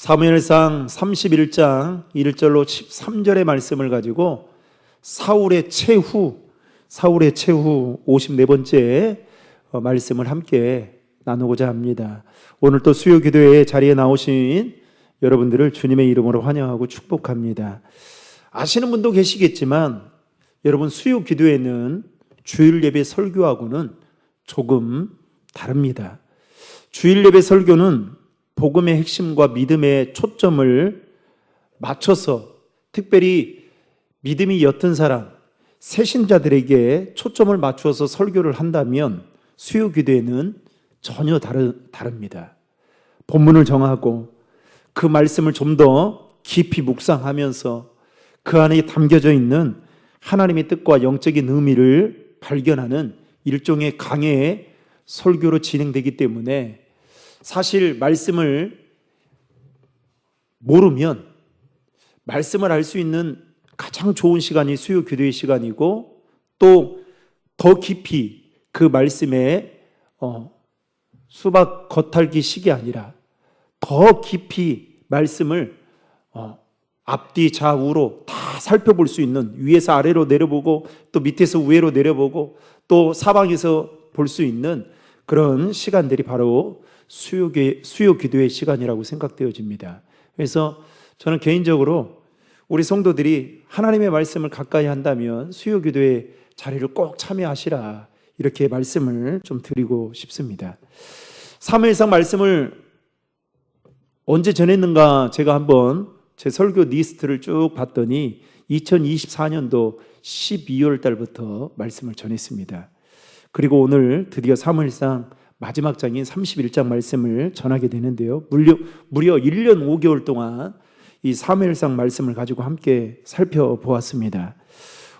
사무엘상 31장 1절로 13절의 말씀을 가지고 사울의 최후 54번째 말씀을 함께 나누고자 합니다. 오늘 또 수요 기도회 자리에 나오신 여러분들을 주님의 이름으로 환영하고 축복합니다. 아시는 분도 계시겠지만 여러분, 수요 기도회는 주일 예배 설교하고는 조금 다릅니다. 주일 예배 설교는 복음의 핵심과 믿음의 초점을 맞춰서 특별히 믿음이 옅은 사람, 새신자들에게 초점을 맞추어서 설교를 한다면 수요 기도회는 전혀 다릅니다. 본문을 정하고 그 말씀을 좀 더 깊이 묵상하면서 그 안에 담겨져 있는 하나님의 뜻과 영적인 의미를 발견하는 일종의 강해의 설교로 진행되기 때문에 사실 말씀을 모르면 말씀을 알 수 있는 가장 좋은 시간이 수요 기도의 시간이고, 또 더 깊이 그 말씀에 수박 겉핥기 식이 아니라 더 깊이 말씀을 앞뒤 좌우로 다 살펴볼 수 있는, 위에서 아래로 내려보고 또 밑에서 위로 내려보고 또 사방에서 볼 수 있는 그런 시간들이 바로 수요 기도의 시간이라고 생각되어집니다. 그래서 저는 개인적으로 우리 성도들이 하나님의 말씀을 가까이 한다면 수요 기도의 자리를 꼭 참여하시라, 이렇게 말씀을 좀 드리고 싶습니다. 사무엘상 말씀을 언제 전했는가 제가 한번 제 설교 리스트를 쭉 봤더니 2024년도 12월 달부터 말씀을 전했습니다. 그리고 오늘 드디어 사무엘상 마지막 장인 31장 말씀을 전하게 되는데요. 무려 1년 5개월 동안 이 사무엘상 말씀을 가지고 함께 살펴보았습니다.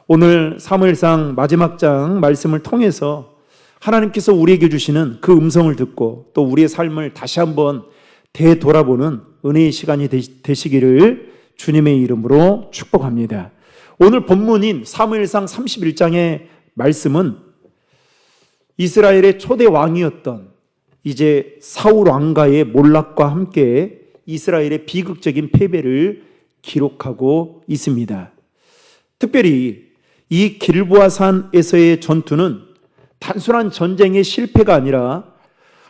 오늘 사무엘상 마지막 장 말씀을 통해서 하나님께서 우리에게 주시는 그 음성을 듣고 또 우리의 삶을 다시 한번 되돌아보는 은혜의 시간이 되시기를 주님의 이름으로 축복합니다. 오늘 본문인 사무엘상 31장의 말씀은 이스라엘의 초대 왕이었던 이제 사울 왕가의 몰락과 함께 이스라엘의 비극적인 패배를 기록하고 있습니다. 특별히 이 길보아산에서의 전투는 단순한 전쟁의 실패가 아니라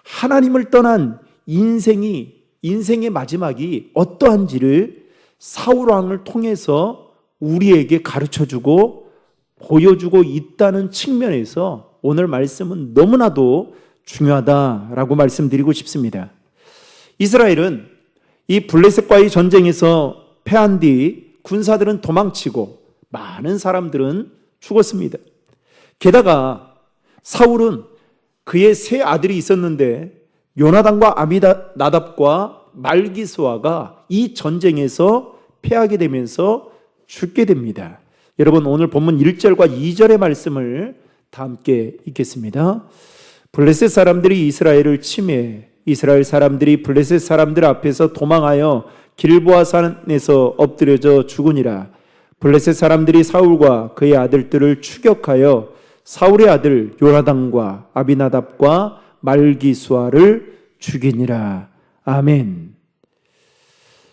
하나님을 떠난 인생의 마지막이 어떠한지를 사울 왕을 통해서 우리에게 가르쳐주고 보여주고 있다는 측면에서 오늘 말씀은 너무나도 중요하다라고 말씀드리고 싶습니다. 이스라엘은 이 블레셋과의 전쟁에서 패한 뒤 군사들은 도망치고 많은 사람들은 죽었습니다. 게다가 사울은 그의 세 아들이 있었는데 요나단과 아비나답과 말기스와가 이 전쟁에서 패하게 되면서 죽게 됩니다. 여러분, 오늘 본문 1절과 2절의 말씀을 다 함께 읽겠습니다. 블레셋 사람들이 이스라엘을 침해 이스라엘 사람들이 블레셋 사람들 앞에서 도망하여 길보아산에서 엎드려져 죽으니라. 블레셋 사람들이 사울과 그의 아들들을 추격하여 사울의 아들 요나단과 아비나답과 말기수아를 죽이니라. 아멘.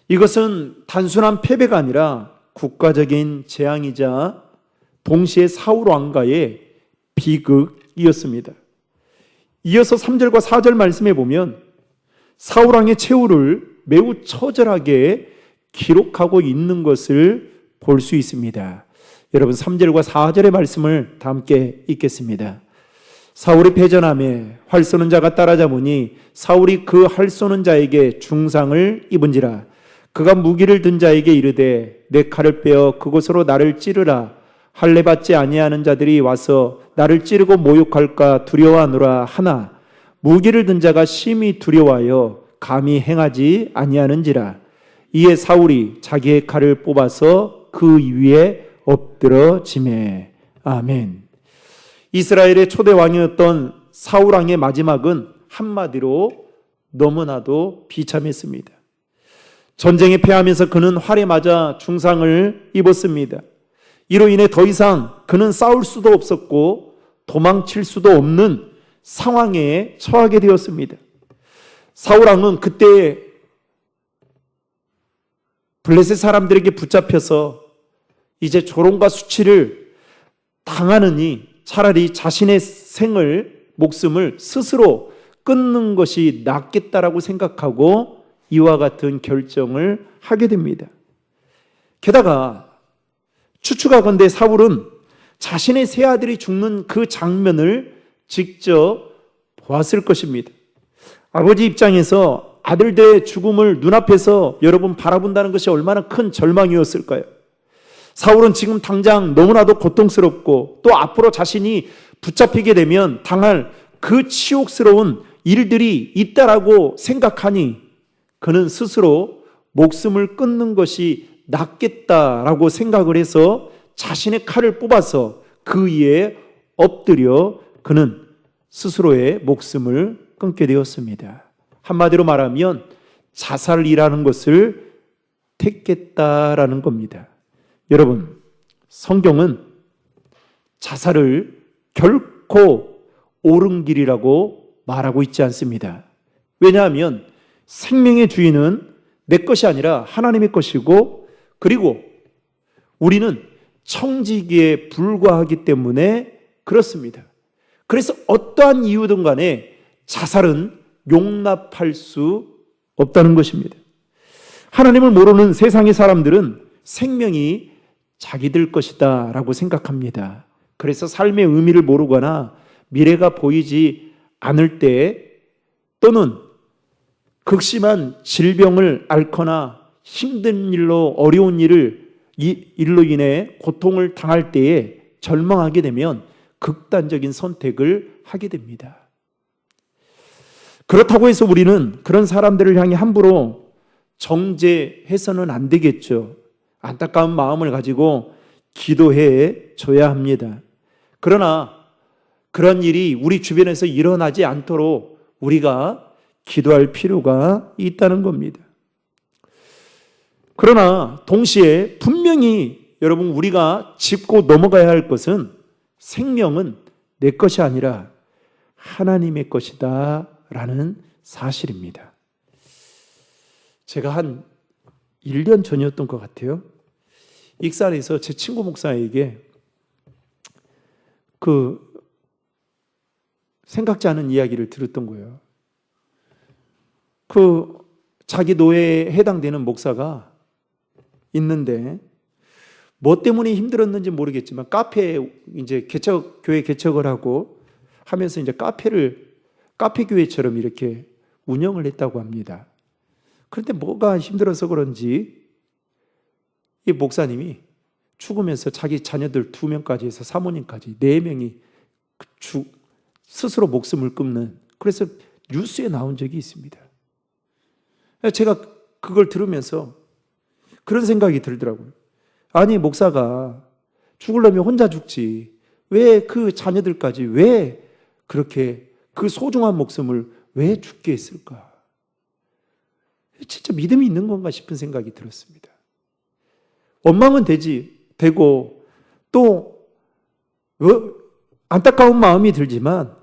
이것은 단순한 패배가 아니라 국가적인 재앙이자 동시에 사울 왕가의 비극이었습니다. 이어서 3절과 4절 말씀에 보면 사울 왕의 최후를 매우 처절하게 기록하고 있는 것을 볼 수 있습니다. 여러분, 3절과 4절의 말씀을 다 함께 읽겠습니다. 사울이 패전함에 활 쏘는 자가 따라잡으니 사울이 그 활 쏘는 자에게 중상을 입은지라. 그가 무기를 든 자에게 이르되 내 칼을 빼어 그곳으로 나를 찌르라. 할례 받지 아니하는 자들이 와서 나를 찌르고 모욕할까 두려워하노라 하나 무기를 든 자가 심히 두려워하여 감히 행하지 아니하는지라. 이에 사울이 자기의 칼을 뽑아서 그 위에 엎드러지매. 아멘. 이스라엘의 초대 왕이었던 사울 왕의 마지막은 한마디로 너무나도 비참했습니다. 전쟁에 패하면서 그는 활에 맞아 중상을 입었습니다. 이로 인해 더 이상 그는 싸울 수도 없었고 도망칠 수도 없는 상황에 처하게 되었습니다. 사울 왕은 그때 블레셋 사람들에게 붙잡혀서 이제 조롱과 수치를 당하느니 차라리 자신의 목숨을 스스로 끊는 것이 낫겠다라고 생각하고 이와 같은 결정을 하게 됩니다. 게다가 추측하건대 사울은 자신의 세 아들이 죽는 그 장면을 직접 보았을 것입니다. 아버지 입장에서 아들들의 죽음을 눈앞에서 여러분 바라본다는 것이 얼마나 큰 절망이었을까요? 사울은 지금 당장 너무나도 고통스럽고 또 앞으로 자신이 붙잡히게 되면 당할 그 치욕스러운 일들이 있다라고 생각하니 그는 스스로 목숨을 끊는 것이 낫겠다라고 생각을 해서 자신의 칼을 뽑아서 그 위에 엎드려 그는 스스로의 목숨을 끊게 되었습니다. 한마디로 말하면 자살이라는 것을 택했다라는 겁니다. 여러분, 성경은 자살을 결코 옳은 길이라고 말하고 있지 않습니다. 왜냐하면 생명의 주인은 내 것이 아니라 하나님의 것이고, 그리고 우리는 청지기에 불과하기 때문에 그렇습니다. 그래서 어떠한 이유든 간에 자살은 용납할 수 없다는 것입니다. 하나님을 모르는 세상의 사람들은 생명이 자기들 것이다 라고 생각합니다. 그래서 삶의 의미를 모르거나 미래가 보이지 않을 때, 또는 극심한 질병을 앓거나 힘든 일로 어려운 일로 인해 고통을 당할 때에 절망하게 되면 극단적인 선택을 하게 됩니다. 그렇다고 해서 우리는 그런 사람들을 향해 함부로 정죄해서는 안 되겠죠. 안타까운 마음을 가지고 기도해 줘야 합니다. 그러나 그런 일이 우리 주변에서 일어나지 않도록 우리가 기도할 필요가 있다는 겁니다. 그러나 동시에 분명히 여러분 우리가 짚고 넘어가야 할 것은 생명은 내 것이 아니라 하나님의 것이다 라는 사실입니다. 제가 한 1년 전이었던 것 같아요. 익산에서 제 친구 목사에게 생각지 않은 이야기를 들었던 거예요. 자기 노예에 해당되는 목사가 있는데 뭐 때문에 힘들었는지 모르겠지만 카페에 이제 교회 개척을 하고 하면서 이제 카페 교회처럼 이렇게 운영을 했다고 합니다. 그런데 뭐가 힘들어서 그런지 이 목사님이 죽으면서 자기 자녀들 2명까지 해서 사모님까지 4명이 스스로 목숨을 끊는, 그래서 뉴스에 나온 적이 있습니다. 제가 그걸 들으면서 그런 생각이 들더라고요. 아니, 목사가 죽으려면 혼자 죽지 왜 그 자녀들까지 왜 그렇게 그 소중한 목숨을 왜 죽게 했을까? 진짜 믿음이 있는 건가 싶은 생각이 들었습니다. 원망은 되고 또 안타까운 마음이 들지만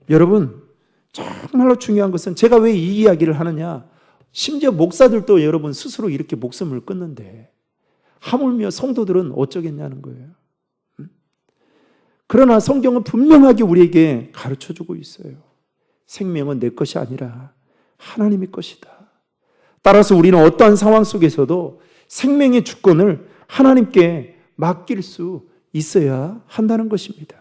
여러분 정말로 중요한 것은 제가 왜 이 이야기를 하느냐, 심지어 목사들도 여러분 스스로 이렇게 목숨을 끊는데 하물며 성도들은 어쩌겠냐는 거예요. 그러나 성경은 분명하게 우리에게 가르쳐주고 있어요. 생명은 내 것이 아니라 하나님의 것이다. 따라서 우리는 어떠한 상황 속에서도 생명의 주권을 하나님께 맡길 수 있어야 한다는 것입니다.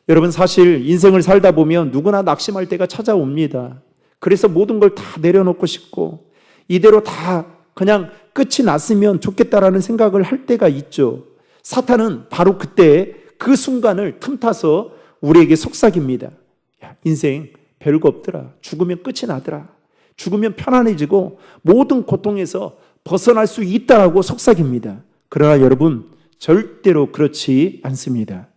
여러분, 사실 인생을 살다 보면 누구나 낙심할 때가 찾아옵니다. 그래서 모든 걸 다 내려놓고 싶고 이대로 다 그냥 끝이 났으면 좋겠다라는 생각을 할 때가 있죠. 사탄은 바로 그때 그 순간을 틈타서 우리에게 속삭입니다. 야, 인생 별거 없더라. 죽으면 끝이 나더라. 죽으면 편안해지고 모든 고통에서 벗어날 수 있다라고 속삭입니다. 그러나 여러분, 절대로 그렇지 않습니다.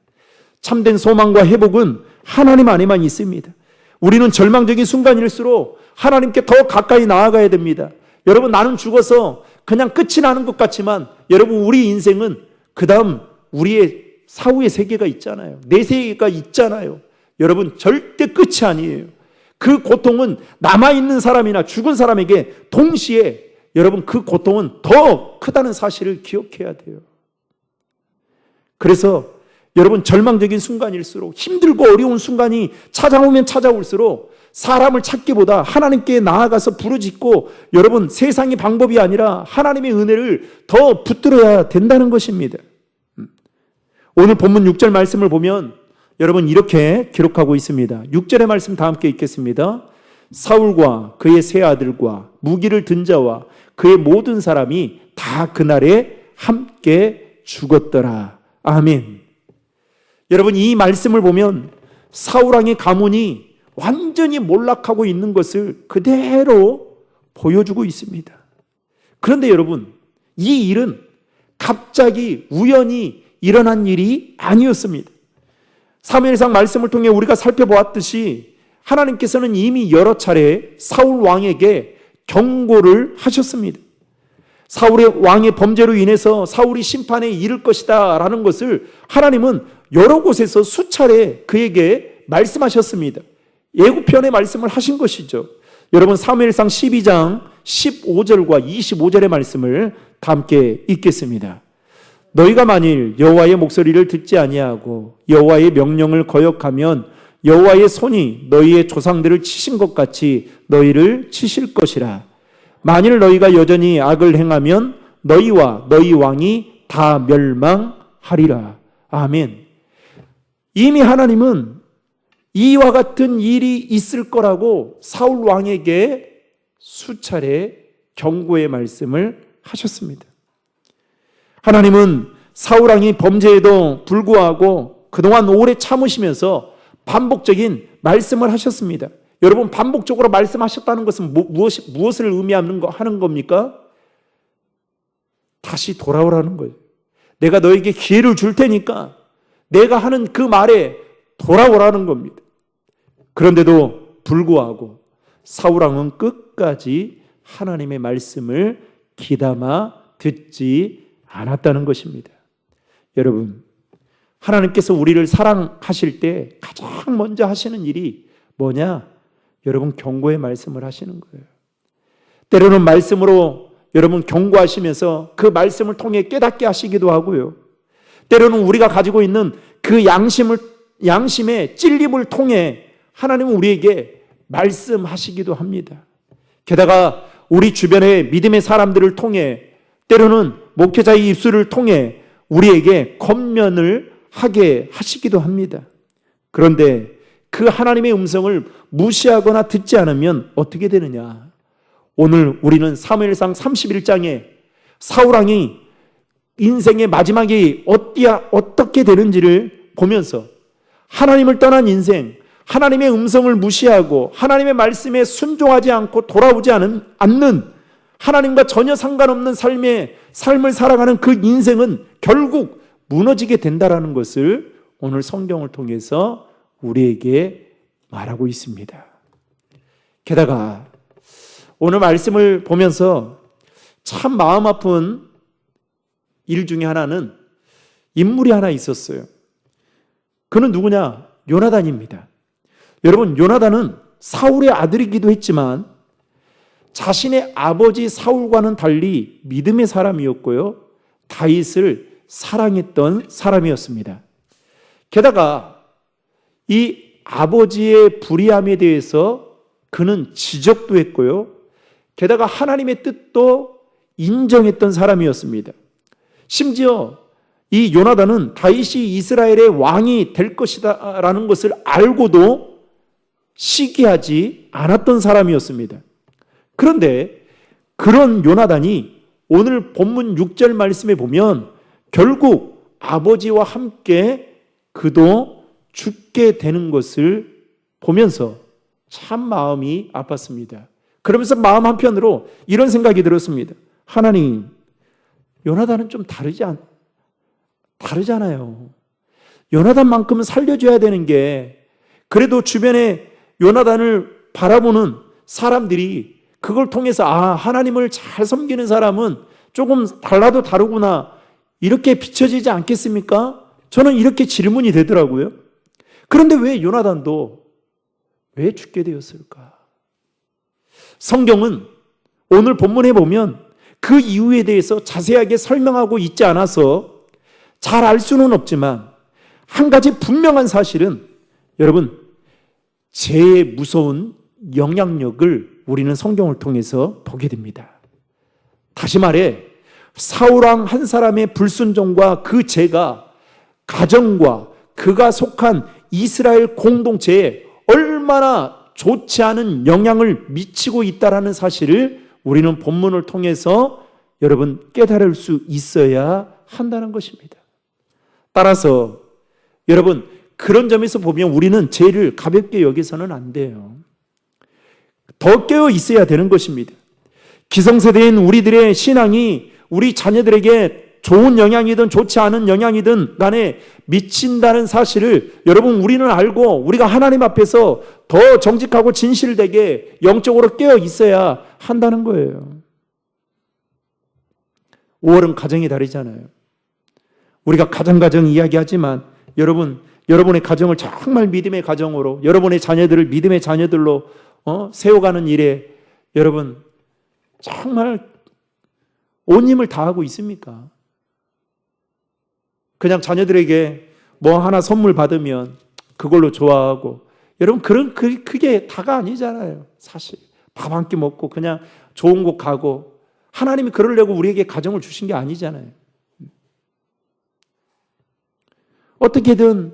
참된 소망과 회복은 하나님 안에만 있습니다. 우리는 절망적인 순간일수록 하나님께 더 가까이 나아가야 됩니다. 여러분, 나는 죽어서 그냥 끝이 나는 것 같지만 여러분, 우리 인생은 그 다음 우리의 사후의 세계가 있잖아요. 내 세계가 있잖아요. 여러분, 절대 끝이 아니에요. 그 고통은 남아있는 사람이나 죽은 사람에게 동시에 여러분 그 고통은 더 크다는 사실을 기억해야 돼요. 그래서 여러분 절망적인 순간일수록, 힘들고 어려운 순간이 찾아오면 찾아올수록 사람을 찾기보다 하나님께 나아가서 부르짖고, 여러분 세상의 방법이 아니라 하나님의 은혜를 더 붙들어야 된다는 것입니다. 오늘 본문 6절 말씀을 보면 여러분 이렇게 기록하고 있습니다. 6절의 말씀 다 함께 읽겠습니다. 사울과 그의 세 아들과 무기를 든 자와 그의 모든 사람이 다 그날에 함께 죽었더라. 아멘. 여러분 이 말씀을 보면 사울왕의 가문이 완전히 몰락하고 있는 것을 그대로 보여주고 있습니다. 그런데 여러분 이 일은 갑자기 우연히 일어난 일이 아니었습니다. 사무엘상 말씀을 통해 우리가 살펴보았듯이 하나님께서는 이미 여러 차례 사울 왕에게 경고를 하셨습니다. 사울의 왕의 범죄로 인해서 사울이 심판에 이를 것이다 라는 것을 하나님은 여러 곳에서 수차례 그에게 말씀하셨습니다. 예고편에 말씀을 하신 것이죠. 여러분 사무엘상 12장 15절과 25절의 말씀을 다 함께 읽겠습니다. 너희가 만일 여호와의 목소리를 듣지 아니하고 여호와의 명령을 거역하면 여호와의 손이 너희의 조상들을 치신 것 같이 너희를 치실 것이라. 만일 너희가 여전히 악을 행하면 너희와 너희 왕이 다 멸망하리라. 아멘. 이미 하나님은 이와 같은 일이 있을 거라고 사울 왕에게 수차례 경고의 말씀을 하셨습니다. 하나님은 사울 왕이 범죄에도 불구하고 그동안 오래 참으시면서 반복적인 말씀을 하셨습니다. 여러분 반복적으로 말씀하셨다는 것은 무엇을 의미하는 겁니까? 다시 돌아오라는 거예요. 내가 너에게 기회를 줄 테니까 내가 하는 그 말에 돌아오라는 겁니다. 그런데도 불구하고 사울 왕은 끝까지 하나님의 말씀을 귀담아 듣지 않았다는 것입니다. 여러분, 하나님께서 우리를 사랑하실 때 가장 먼저 하시는 일이 뭐냐? 여러분 경고의 말씀을 하시는 거예요. 때로는 말씀으로 여러분 경고하시면서 그 말씀을 통해 깨닫게 하시기도 하고요. 때로는 우리가 가지고 있는 그 양심의 찔림을 통해 하나님은 우리에게 말씀하시기도 합니다. 게다가 우리 주변의 믿음의 사람들을 통해, 때로는 목회자의 입술을 통해 우리에게 권면을 하게 하시기도 합니다. 그런데 그 하나님의 음성을 무시하거나 듣지 않으면 어떻게 되느냐? 오늘 우리는 사무엘상 31장에 사울 왕이 인생의 마지막이 어떻게 되는지를 보면서 하나님을 떠난 인생, 하나님의 음성을 무시하고 하나님의 말씀에 순종하지 않고 돌아오지 않는, 하나님과 전혀 상관없는 삶을 살아가는 그 인생은 결국 무너지게 된다라는 것을 오늘 성경을 통해서 우리에게 말하고 있습니다. 게다가 오늘 말씀을 보면서 참 마음 아픈 일 중에 하나는 인물이 하나 있었어요. 그는 누구냐? 요나단입니다. 여러분, 요나단은 사울의 아들이기도 했지만 자신의 아버지 사울과는 달리 믿음의 사람이었고요, 다윗을 사랑했던 사람이었습니다. 게다가 이 아버지의 불의함에 대해서 그는 지적도 했고요, 게다가 하나님의 뜻도 인정했던 사람이었습니다. 심지어 이 요나단은 다윗이 이스라엘의 왕이 될 것이다 라는 것을 알고도 시기하지 않았던 사람이었습니다. 그런데 그런 요나단이 오늘 본문 6절 말씀에 보면 결국 아버지와 함께 그도 죽게 되는 것을 보면서 참 마음이 아팠습니다. 그러면서 마음 한편으로 이런 생각이 들었습니다. 하나님, 요나단은 좀 다르잖아요. 요나단만큼은 살려줘야 되는 게, 그래도 주변에 요나단을 바라보는 사람들이 그걸 통해서 하나님을 잘 섬기는 사람은 조금 달라도 다르구나, 이렇게 비춰지지 않겠습니까? 저는 이렇게 질문이 되더라고요. 그런데 왜 요나단도 왜 죽게 되었을까? 성경은 오늘 본문에 보면 그 이유에 대해서 자세하게 설명하고 있지 않아서 잘 알 수는 없지만 한 가지 분명한 사실은 여러분, 죄의 무서운 영향력을 우리는 성경을 통해서 보게 됩니다. 다시 말해 사울왕 한 사람의 불순종과 그 죄가 가정과 그가 속한 이스라엘 공동체에 얼마나 좋지 않은 영향을 미치고 있다는 사실을 우리는 본문을 통해서 여러분 깨달을 수 있어야 한다는 것입니다. 따라서 여러분 그런 점에서 보면 우리는 죄를 가볍게 여기서는 안 돼요. 더 깨어 있어야 되는 것입니다. 기성세대인 우리들의 신앙이 우리 자녀들에게 좋은 영향이든 좋지 않은 영향이든 간에 미친다는 사실을 여러분 우리는 알고 우리가 하나님 앞에서 더 정직하고 진실되게 영적으로 깨어 있어야 한다는 거예요. 5월은 가정의 달이잖아요. 우리가 가정 이야기하지만 여러분의 가정을 정말 믿음의 가정으로, 여러분의 자녀들을 믿음의 자녀들로 세워가는 일에 여러분 정말 온 힘을 다하고 있습니까? 그냥 자녀들에게 뭐 하나 선물 받으면 그걸로 좋아하고, 여러분 그게 다가 아니잖아요. 사실 밥 한 끼 먹고 그냥 좋은 곳 가고, 하나님이 그러려고 우리에게 가정을 주신 게 아니잖아요. 어떻게든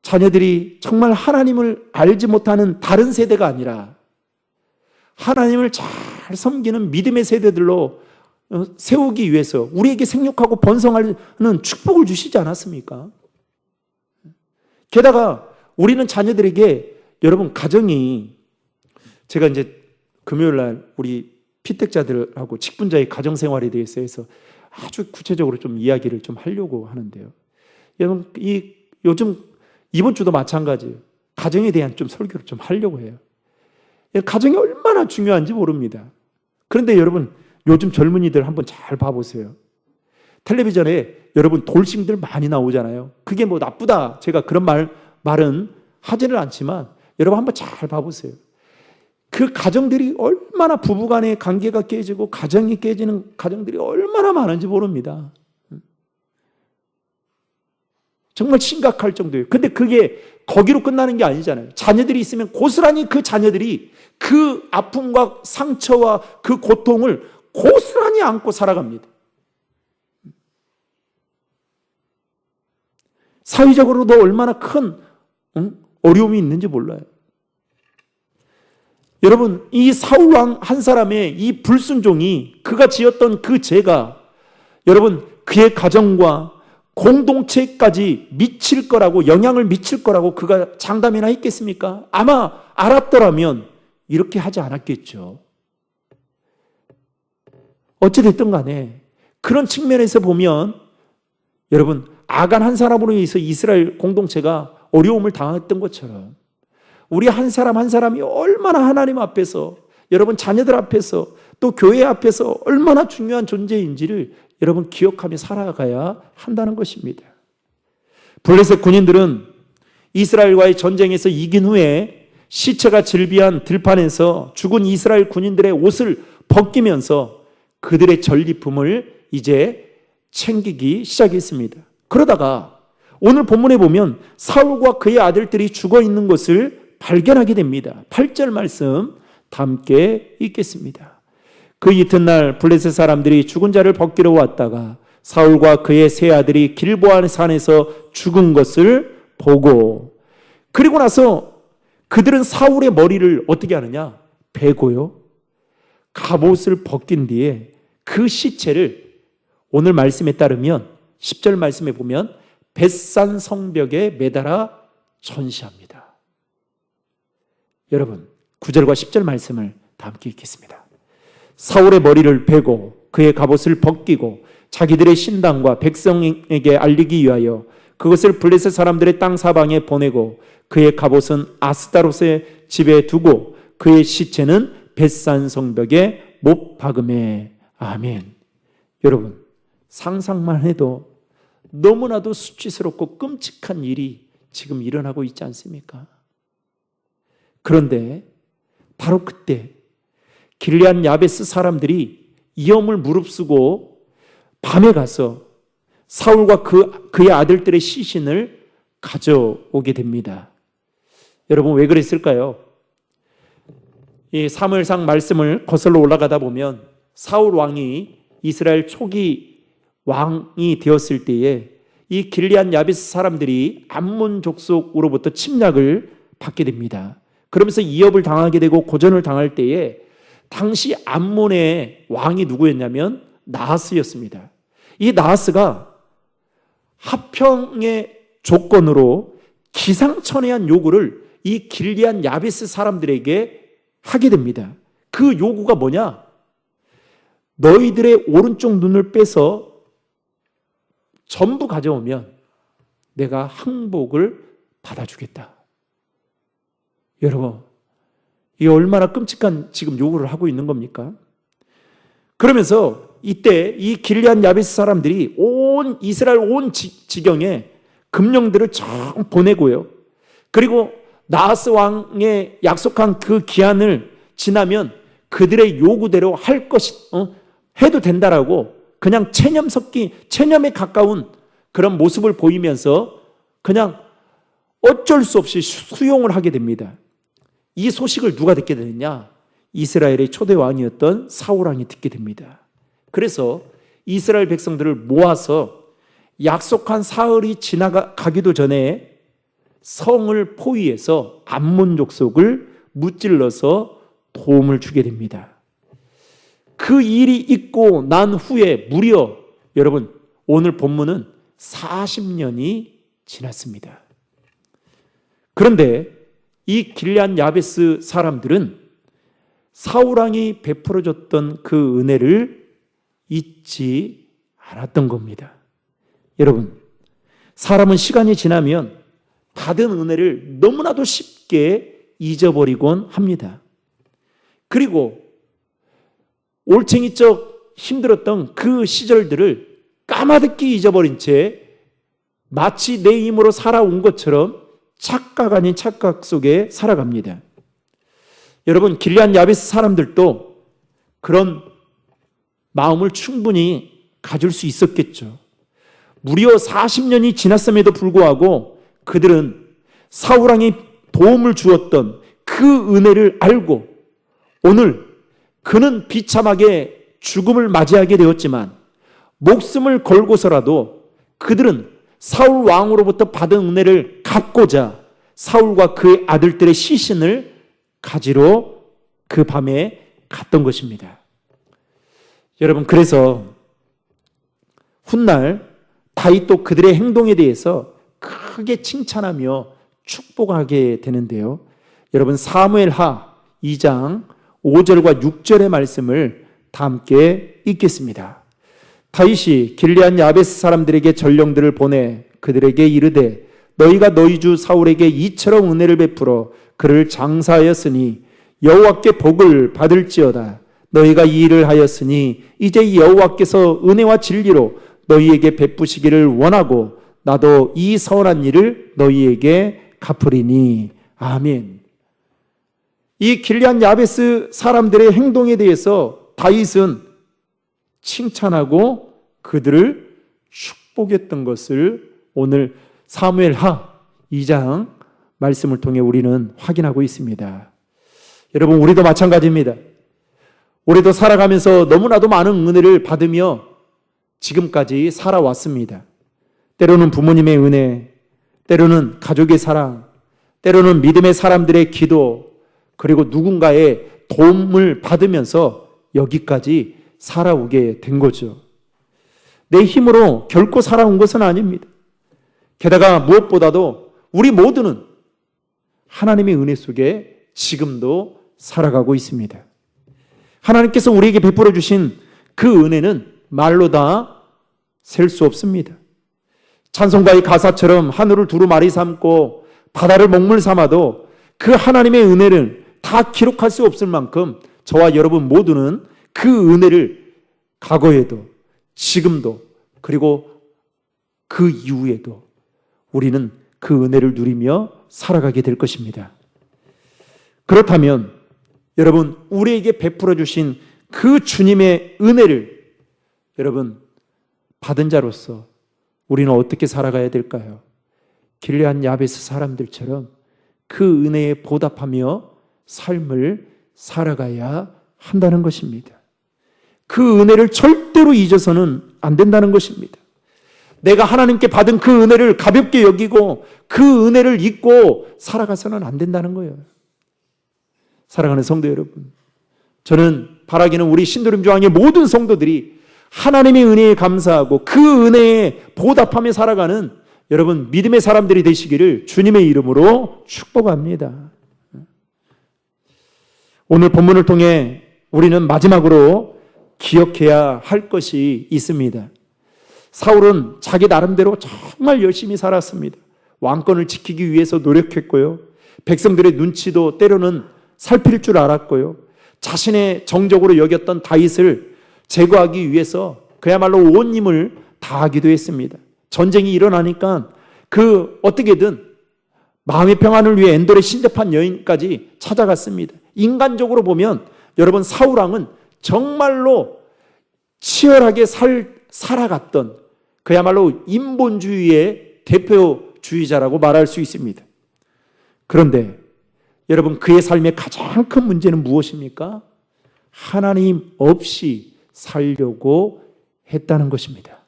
자녀들이 정말 하나님을 알지 못하는 다른 세대가 아니라 하나님을 잘 섬기는 믿음의 세대들로 세우기 위해서 우리에게 생육하고 번성하는 축복을 주시지 않았습니까? 게다가 우리는 자녀들에게 여러분 가정이, 제가 이제 금요일 날 우리 피택자들하고 직분자의 가정 생활에 대해서 해서 아주 구체적으로 좀 이야기를 좀 하려고 하는데요. 여러분 요즘 이번 주도 마찬가지예요. 가정에 대한 좀 설교를 좀 하려고 해요. 가정이 얼마나 중요한지 모릅니다. 그런데 여러분 요즘 젊은이들 한번 잘 봐보세요. 텔레비전에 여러분 돌싱들 많이 나오잖아요. 그게 뭐 나쁘다, 제가 그런 말은 하지는 않지만 여러분 한번 잘 봐보세요. 그 가정들이 얼마나 부부간의 관계가 깨지고 가정이 깨지는 가정들이 얼마나 많은지 모릅니다. 정말 심각할 정도예요. 근데 그게 거기로 끝나는 게 아니잖아요. 자녀들이 있으면 고스란히 그 자녀들이 그 아픔과 상처와 그 고통을 고스란히 안고 살아갑니다. 사회적으로도 얼마나 큰 어려움이 있는지 몰라요. 여러분, 이 사울왕 한 사람의 이 불순종이, 그가 지었던 그 죄가 여러분 그의 가정과 공동체까지 미칠 거라고, 영향을 미칠 거라고 그가 장담이나 했겠습니까? 아마 알았더라면 이렇게 하지 않았겠죠. 어찌됐든 간에 그런 측면에서 보면 여러분 아간 한 사람으로 인해서 이스라엘 공동체가 어려움을 당했던 것처럼 우리 한 사람 한 사람이 얼마나 하나님 앞에서, 여러분 자녀들 앞에서, 또 교회 앞에서 얼마나 중요한 존재인지를 여러분 기억하며 살아가야 한다는 것입니다. 블레셋 군인들은 이스라엘과의 전쟁에서 이긴 후에 시체가 즐비한 들판에서 죽은 이스라엘 군인들의 옷을 벗기면서 그들의 전리품을 이제 챙기기 시작했습니다. 그러다가 오늘 본문에 보면 사울과 그의 아들들이 죽어 있는 것을 발견하게 됩니다. 8절 말씀 다 함께 읽겠습니다. 그 이튿날 블레셋 사람들이 죽은 자를 벗기러 왔다가 사울과 그의 세 아들이 길보아 산에서 죽은 것을 보고, 그리고 나서 그들은 사울의 머리를 어떻게 하느냐? 베고요, 갑옷을 벗긴 뒤에 그 시체를 오늘 말씀에 따르면 10절 말씀에 보면 벳산 성벽에 매달아 전시합니다. 여러분 9절과 10절 말씀을 다 함께 읽겠습니다. 사울의 머리를 베고 그의 갑옷을 벗기고 자기들의 신당과 백성에게 알리기 위하여 그것을 블레셋 사람들의 땅 사방에 보내고 그의 갑옷은 아스타롯의 집에 두고 그의 시체는 벳산 성벽에 못 박음에. 아멘. 여러분 상상만 해도 너무나도 수치스럽고 끔찍한 일이 지금 일어나고 있지 않습니까? 그런데 바로 그때 길르앗 야베스 사람들이 위험을 무릅쓰고 밤에 가서 사울과 그의 아들들의 시신을 가져오게 됩니다. 여러분, 왜 그랬을까요? 이 사무엘상 말씀을 거슬러 올라가다 보면 사울 왕이 이스라엘 초기 왕이 되었을 때에 이 길리앗 야베스 사람들이 암몬 족속으로부터 침략을 받게 됩니다. 그러면서 이업을 당하게 되고 고전을 당할 때에 당시 암몬의 왕이 누구였냐면 나하스였습니다. 이 나하스가 합평의 조건으로 기상천외한 요구를 이 길리앗 야베스 사람들에게 하게 됩니다. 그 요구가 뭐냐? 너희들의 오른쪽 눈을 빼서 전부 가져오면 내가 항복을 받아주겠다. 여러분, 이게 얼마나 끔찍한 지금 요구를 하고 있는 겁니까? 그러면서 이때 이 길리앗 야베스 사람들이 온 이스라엘 온 지경에 금령들을 쫙 보내고요. 그리고 나하스 왕의 약속한 그 기한을 지나면 그들의 요구대로 할 것이 해도 된다라고 그냥 체념에 가까운 그런 모습을 보이면서 그냥 어쩔 수 없이 수용을 하게 됩니다. 이 소식을 누가 듣게 되느냐? 이스라엘의 초대 왕이었던 사울 왕이 듣게 됩니다. 그래서 이스라엘 백성들을 모아서 약속한 사흘이 지나가기도 전에 성을 포위해서 암몬 족속을 무찔러서 도움을 주게 됩니다. 그 일이 있고 난 후에 무려 여러분 오늘 본문은 40년이 지났습니다. 그런데 이 길리앗 야베스 사람들은 사울 왕이 베풀어줬던 그 은혜를 잊지 않았던 겁니다. 여러분, 사람은 시간이 지나면 받은 은혜를 너무나도 쉽게 잊어버리곤 합니다. 그리고 올챙이적 힘들었던 그 시절들을 까마득히 잊어버린 채 마치 내 힘으로 살아온 것처럼 착각 아닌 착각 속에 살아갑니다. 여러분, 길리앗 야베스 사람들도 그런 마음을 충분히 가질 수 있었겠죠. 무려 40년이 지났음에도 불구하고 그들은 사울 왕이 도움을 주었던 그 은혜를 알고 오늘 그는 비참하게 죽음을 맞이하게 되었지만 목숨을 걸고서라도 그들은 사울 왕으로부터 받은 은혜를 갚고자 사울과 그의 아들들의 시신을 가지러 그 밤에 갔던 것입니다. 여러분, 그래서 훗날 다윗도 그들의 행동에 대해서 크게 칭찬하며 축복하게 되는데요. 여러분, 사무엘하 2장 5절과 6절의 말씀을 다 함께 읽겠습니다. 다윗이 길리앗 야베스 사람들에게 전령들을 보내 그들에게 이르되 너희가 너희 주 사울에게 이처럼 은혜를 베풀어 그를 장사하였으니 여호와께 복을 받을지어다. 너희가 이 일을 하였으니 이제 여호와께서 은혜와 진리로 너희에게 베푸시기를 원하고 나도 이 서운한 일을 너희에게 갚으리니. 아멘. 이 길리앗 야베스 사람들의 행동에 대해서 다윗은 칭찬하고 그들을 축복했던 것을 오늘 사무엘하 2장 말씀을 통해 우리는 확인하고 있습니다. 여러분, 우리도 마찬가지입니다. 우리도 살아가면서 너무나도 많은 은혜를 받으며 지금까지 살아왔습니다. 때로는 부모님의 은혜, 때로는 가족의 사랑, 때로는 믿음의 사람들의 기도, 그리고 누군가의 도움을 받으면서 여기까지 살아오게 된 거죠. 내 힘으로 결코 살아온 것은 아닙니다. 게다가 무엇보다도 우리 모두는 하나님의 은혜 속에 지금도 살아가고 있습니다. 하나님께서 우리에게 베풀어 주신 그 은혜는 말로 다 셀 수 없습니다. 찬송가의 가사처럼 하늘을 두루마리 삼고 바다를 먹물 삼아도 그 하나님의 은혜를 다 기록할 수 없을 만큼 저와 여러분 모두는 그 은혜를 과거에도 지금도 그리고 그 이후에도 우리는 그 은혜를 누리며 살아가게 될 것입니다. 그렇다면 여러분, 우리에게 베풀어 주신 그 주님의 은혜를 여러분 받은 자로서 우리는 어떻게 살아가야 될까요? 길르앗 야베스 사람들처럼 그 은혜에 보답하며 삶을 살아가야 한다는 것입니다. 그 은혜를 절대로 잊어서는 안 된다는 것입니다. 내가 하나님께 받은 그 은혜를 가볍게 여기고 그 은혜를 잊고 살아가서는 안 된다는 거예요. 사랑하는 성도 여러분, 저는 바라기는 우리 신도림교회의 모든 성도들이 하나님의 은혜에 감사하고 그 은혜에 보답하며 살아가는 여러분 믿음의 사람들이 되시기를 주님의 이름으로 축복합니다. 오늘 본문을 통해 우리는 마지막으로 기억해야 할 것이 있습니다. 사울은 자기 나름대로 정말 열심히 살았습니다. 왕권을 지키기 위해서 노력했고요. 백성들의 눈치도 때로는 살필 줄 알았고요. 자신의 정적으로 여겼던 다윗을 제거하기 위해서 그야말로 온 힘을 다하기도 했습니다. 전쟁이 일어나니까 그 어떻게든 마음의 평안을 위해 엔돌의 신접한 여인까지 찾아갔습니다. 인간적으로 보면 여러분 사울왕은 정말로 치열하게 살아갔던 그야말로 인본주의의 대표주의자라고 말할 수 있습니다. 그런데 여러분 그의 삶의 가장 큰 문제는 무엇입니까? 하나님 없이 살려고 했다는 것입니다.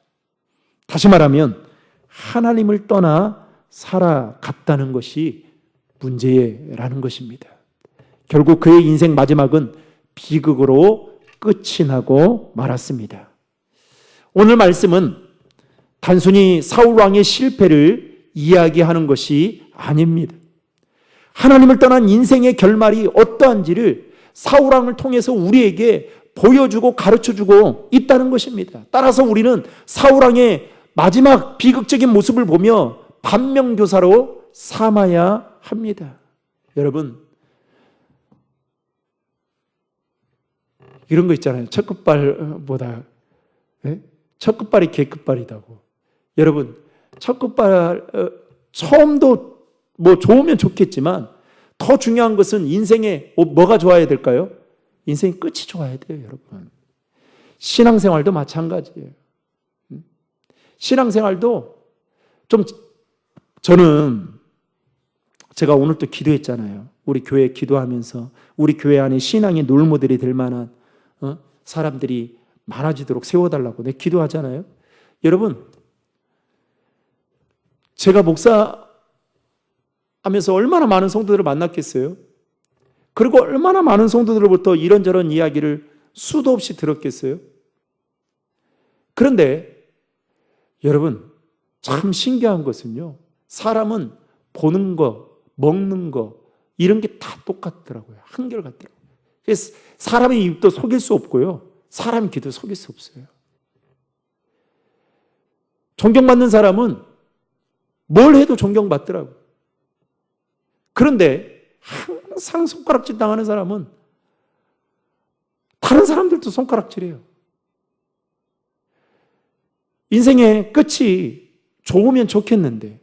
다시 말하면 하나님을 떠나 살아갔다는 것이 문제라는 것입니다. 결국 그의 인생 마지막은 비극으로 끝이 나고 말았습니다. 오늘 말씀은 단순히 사울왕의 실패를 이야기하는 것이 아닙니다. 하나님을 떠난 인생의 결말이 어떠한지를 사울왕을 통해서 우리에게 보여주고 가르쳐주고 있다는 것입니다. 따라서 우리는 사울왕의 마지막 비극적인 모습을 보며 반면교사로 삼아야 합니다. 여러분, 이런 거 있잖아요. 첫 끝발보다 첫 끝발이 개 끝발이다고. 여러분, 첫 끝발 처음도 뭐 좋으면 좋겠지만 더 중요한 것은 인생에 뭐가 좋아야 될까요? 인생의 끝이 좋아야 돼요, 여러분. 신앙생활도 마찬가지예요. 신앙생활도 좀 저는 제가 오늘 또 기도했잖아요. 우리 교회 기도하면서 우리 교회 안에 신앙의 롤모델이 될 만한 사람들이 많아지도록 세워달라고 내 기도하잖아요. 여러분, 제가 목사하면서 얼마나 많은 성도들을 만났겠어요? 그리고 얼마나 많은 성도들로부터 이런저런 이야기를 수도 없이 들었겠어요? 그런데 여러분, 참 신기한 것은요, 사람은 보는 거, 먹는 거 이런 게 다 똑같더라고요. 한결같더라고요. 그래서 사람의 입도 속일 수 없고요, 사람의 귀도 속일 수 없어요. 존경받는 사람은 뭘 해도 존경받더라고요. 그런데 항상 손가락질 당하는 사람은 다른 사람들도 손가락질해요. 인생의 끝이 좋으면 좋겠는데,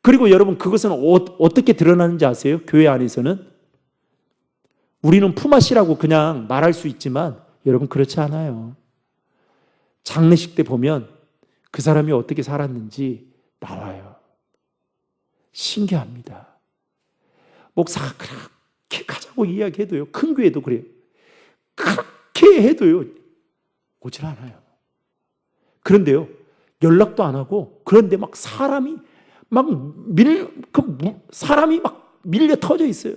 그리고 여러분 그것은 어떻게 드러나는지 아세요? 교회 안에서는 우리는 품앗이라고 그냥 말할 수 있지만 여러분 그렇지 않아요. 장례식 때 보면 그 사람이 어떻게 살았는지 나와요. 신기합니다. 목사가 그렇게 가자고 이야기해도요, 큰 교회도 그래요. 그렇게 해도요, 오질 않아요. 그런데요, 연락도 안 하고, 그런데 막 사람이 사람이 막 밀려 터져 있어요.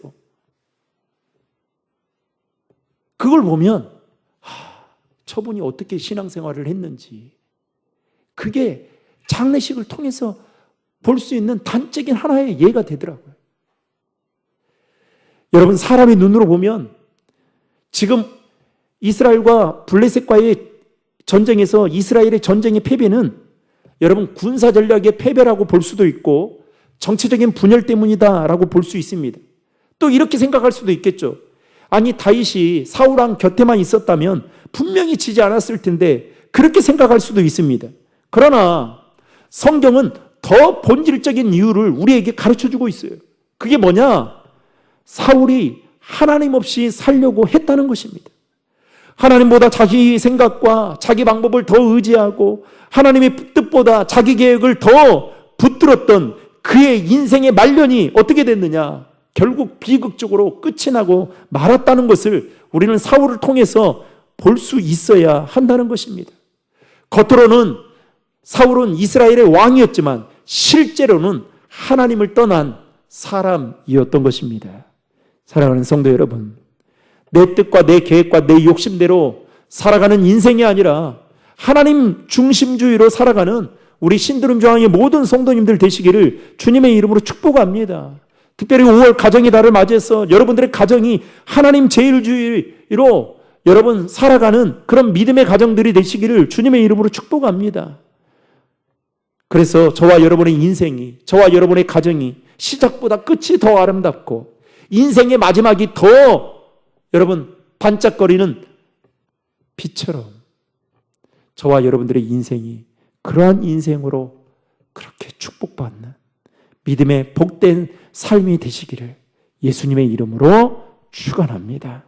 그걸 보면, 저분이 어떻게 신앙생활을 했는지, 그게 장례식을 통해서 볼 수 있는 단적인 하나의 예가 되더라고요. 여러분, 사람의 눈으로 보면 지금 이스라엘과 블레셋과의 전쟁에서 이스라엘의 전쟁의 패배는 여러분 군사 전략의 패배라고 볼 수도 있고 정치적인 분열 때문이다라고 볼 수 있습니다. 또 이렇게 생각할 수도 있겠죠. 아니, 다윗이 사울왕 곁에만 있었다면 분명히 지지 않았을 텐데, 그렇게 생각할 수도 있습니다. 그러나 성경은 더 본질적인 이유를 우리에게 가르쳐주고 있어요. 그게 뭐냐? 사울이 하나님 없이 살려고 했다는 것입니다. 하나님보다 자기 생각과 자기 방법을 더 의지하고 하나님의 뜻보다 자기 계획을 더 붙들었던 그의 인생의 말년이 어떻게 됐느냐? 결국 비극적으로 끝이 나고 말았다는 것을 우리는 사울을 통해서 볼 수 있어야 한다는 것입니다. 겉으로는 사울은 이스라엘의 왕이었지만 실제로는 하나님을 떠난 사람이었던 것입니다. 사랑하는 성도 여러분, 내 뜻과 내 계획과 내 욕심대로 살아가는 인생이 아니라 하나님 중심주의로 살아가는 우리 신드롬교황의 모든 성도님들 되시기를 주님의 이름으로 축복합니다. 특별히 5월 가정의 달을 맞이해서 여러분들의 가정이 하나님 제일주의로 여러분 살아가는 그런 믿음의 가정들이 되시기를 주님의 이름으로 축복합니다. 그래서 저와 여러분의 인생이, 저와 여러분의 가정이 시작보다 끝이 더 아름답고 인생의 마지막이 더 여러분 반짝거리는 빛처럼 저와 여러분들의 인생이 그러한 인생으로 그렇게 축복받는 믿음의 복된 삶이 되시기를 예수님의 이름으로 축원합니다.